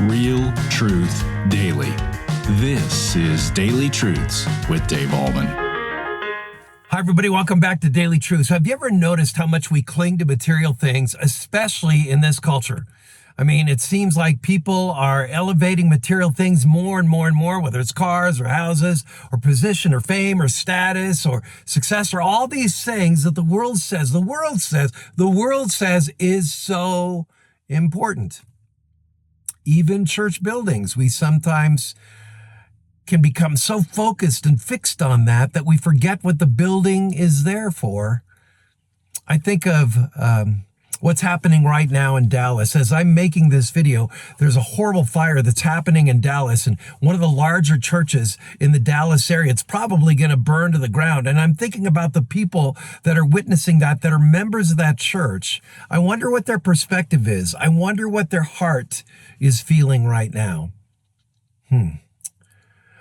Real truth daily. This is Daily Truths with Dave Allman. Hi, everybody. Welcome back to Daily Truths. Have you ever noticed how much we cling to material things, especially in this culture? I mean, it seems like people are elevating material things more and more and more, whether it's cars or houses or position or fame or status or success or all these things that the world says is so important. Even church buildings, we sometimes can become so focused and fixed on that we forget what the building is there for. I think of what's happening right now in Dallas. As I'm making this video, there's a horrible fire that's happening in Dallas, and one of the larger churches in the Dallas area, it's probably going to burn to the ground. And I'm thinking about the people that are witnessing that are members of that church. I wonder what their perspective is. I wonder what their heart is feeling right now.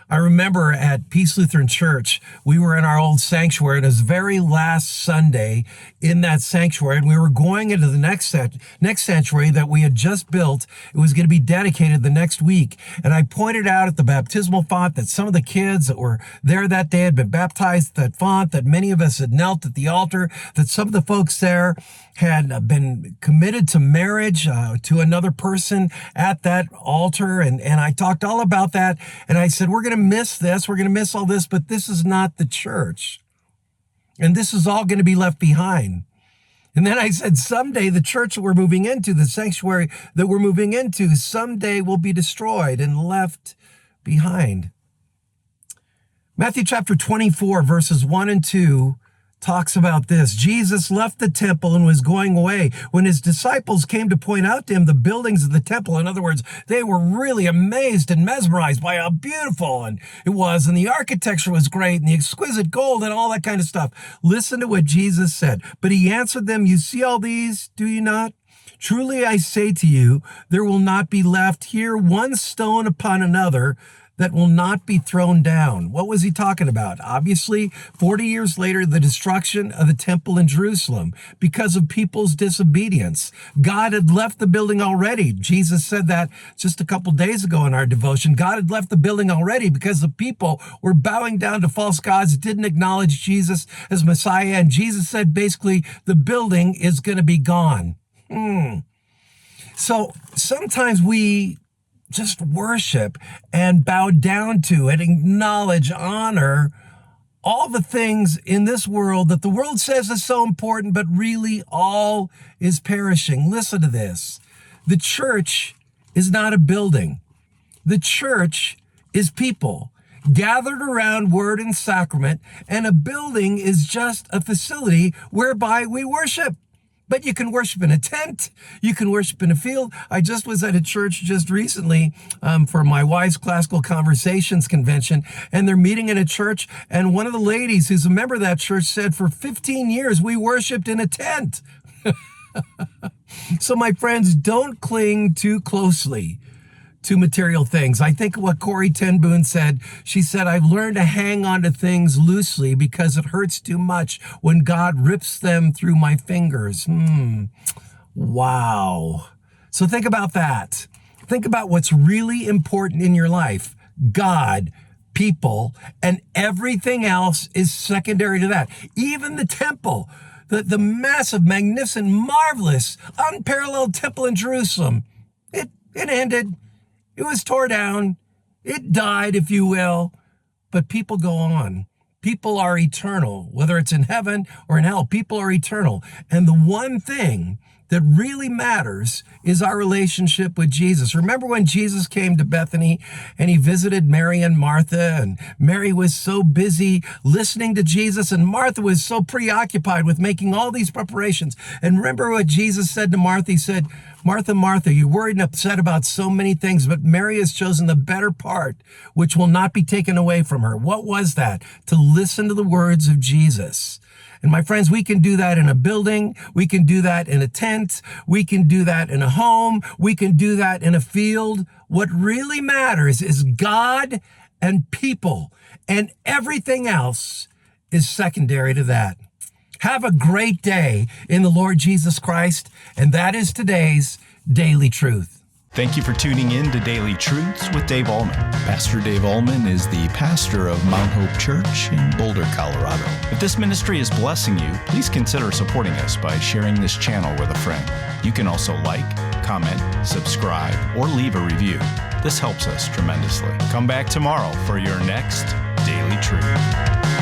I remember at Peace Lutheran Church, we were in our old sanctuary, and it was the very last Sunday in that sanctuary, and we were going into the next sanctuary that we had just built. It was going to be dedicated the next week, and I pointed out at the baptismal font that some of the kids that were there that day had been baptized at that font, that many of us had knelt at the altar, that some of the folks there had been committed to marriage to another person at that altar, and I talked all about that, and I said, we're going to miss this, we're going to miss all this, but this is not the church. And this is all going to be left behind. And then I said, someday the church that we're moving into, the sanctuary that we're moving into, someday will be destroyed and left behind. Matthew chapter 24, verses 1 and 2 talks about this. Jesus left the temple and was going away. When his disciples came to point out to him the buildings of the temple, in other words, they were really amazed and mesmerized by how beautiful it was, and the architecture was great, and the exquisite gold and all that kind of stuff. Listen to what Jesus said. But he answered them, you see all these, do you not? Truly I say to you, there will not be left here one stone upon another that will not be thrown down. What was he talking about? Obviously, 40 years later, the destruction of the temple in Jerusalem because of people's disobedience. God had left the building already. Jesus said that just a couple days ago in our devotion. God had left the building already because the people were bowing down to false gods, didn't acknowledge Jesus as Messiah, and Jesus said basically the building is going to be gone. So sometimes we just worship and bow down to and acknowledge, honor all the things in this world that the world says is so important, but really all is perishing. Listen to this. The church is not a building. The church is people gathered around word and sacrament, and a building is just a facility whereby we worship. But you can worship in a tent. You can worship in a field. I just was at a church just recently for my wife's classical conversations convention, and they're meeting in a church, and one of the ladies who's a member of that church said, for 15 years, we worshiped in a tent. So my friends, don't cling too closely to material things. I think what Corrie ten Boom said. She said, I've learned to hang on to things loosely because it hurts too much when God rips them through my fingers. Wow. So think about that. Think about what's really important in your life. God, people, and everything else is secondary to that. Even the temple, the massive, magnificent, marvelous, unparalleled temple in Jerusalem, it ended. It was torn down. It died, if you will. But people go on. People are eternal. Whether it's in heaven or in hell, people are eternal. And the one thing that really matters is our relationship with Jesus. Remember when Jesus came to Bethany and he visited Mary and Martha, and Mary was so busy listening to Jesus, and Martha was so preoccupied with making all these preparations. And remember what Jesus said to Martha? He said, Martha, Martha, you're worried and upset about so many things, but Mary has chosen the better part, which will not be taken away from her. What was that? To listen to the words of Jesus. And my friends, we can do that in a building. We can do that in a tent. We can do that in a home. We can do that in a field. What really matters is God and people, and everything else is secondary to that. Have a great day in the Lord Jesus Christ, and that is today's Daily Truth. Thank you for tuning in to Daily Truths with Dave Allman. Pastor Dave Allman is the pastor of Mount Hope Church in Boulder, Colorado. If this ministry is blessing you, please consider supporting us by sharing this channel with a friend. You can also like, comment, subscribe, or leave a review. This helps us tremendously. Come back tomorrow for your next Daily Truth.